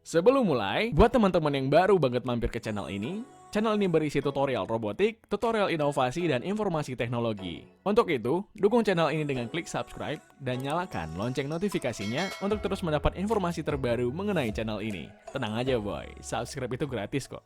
Sebelum mulai, buat teman-teman yang baru banget mampir ke channel ini berisi tutorial robotik, tutorial inovasi, dan informasi teknologi. Untuk itu, dukung channel ini dengan klik subscribe dan nyalakan lonceng notifikasinya untuk terus mendapat informasi terbaru mengenai channel ini. Tenang aja boy, subscribe itu gratis kok.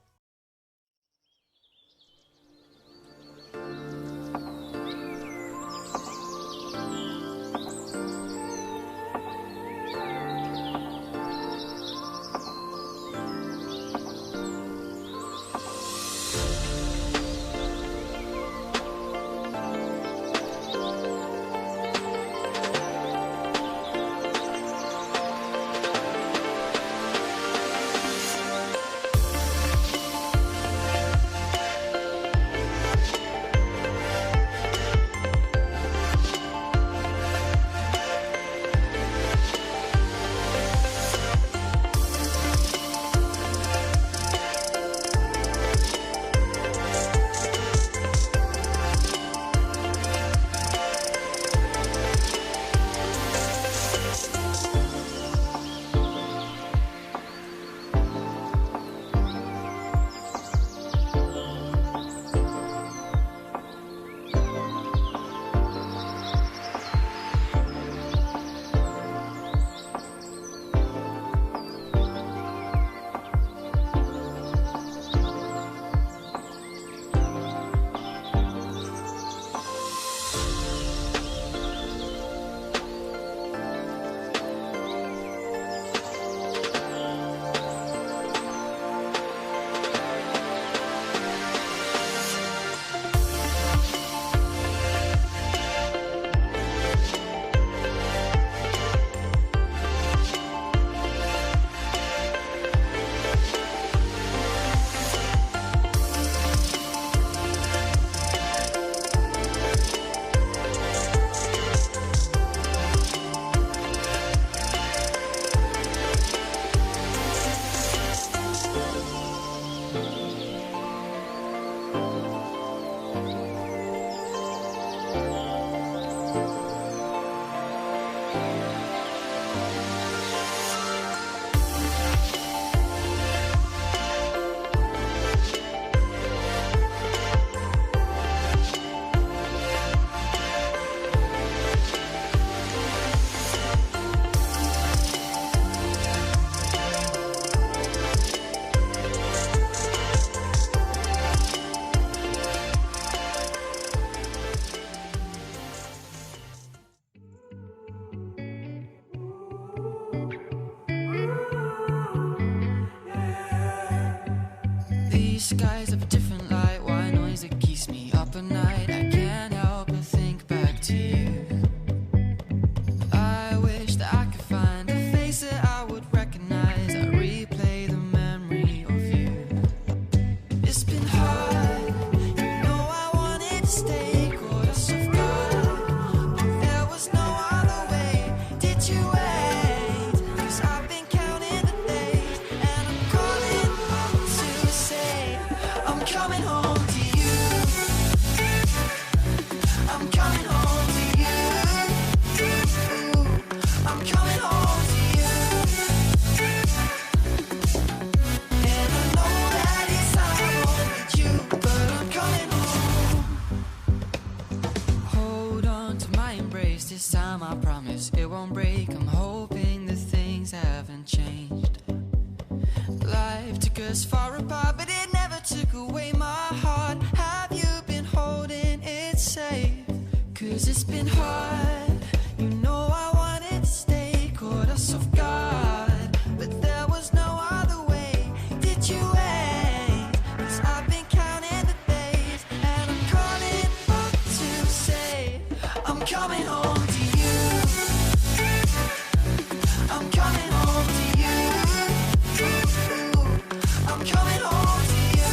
Skies of a different light, white noise that keeps me up at night. I can't help but think back to you. I wish that I could find a face that I would recognize. I replay the memory of you. It's been hard, you know I wanted to stay, caught us off guard, but there was no other way. Did you wait? 'Cause I've been counting the days, and I'm calling to say I'm coming home to you. I'm coming home to you. I'm coming home to you. And I know that it's hard with you, but I'm coming home. Hold on to my embrace, this time I promise it won't break. I'm hoping that things haven't changed. Life took us far apart, but it never took away my heart. Have you been holding it safe? 'Cause it's been hard, you know I wanted to stay, caught us off guard, but there was no other way. Did you wait? 'Cause I've been counting the days, and I'm calling up to say I'm coming home to you. I'm coming home to you. I'm coming home to you.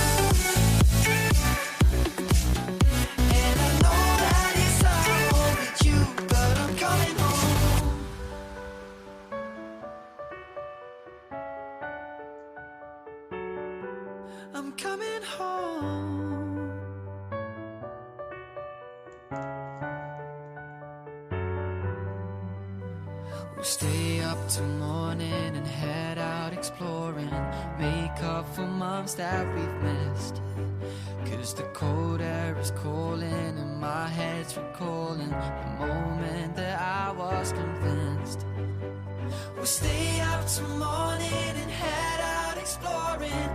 And I know that it's hard with you, but I'm coming home. I'm coming home. We'll stay up till morning and head out exploring. exploring, make up for months that we've missed. Cause the cold air is calling and my head's recalling the moment that I was convinced. We'll stay up till morning and head out exploring,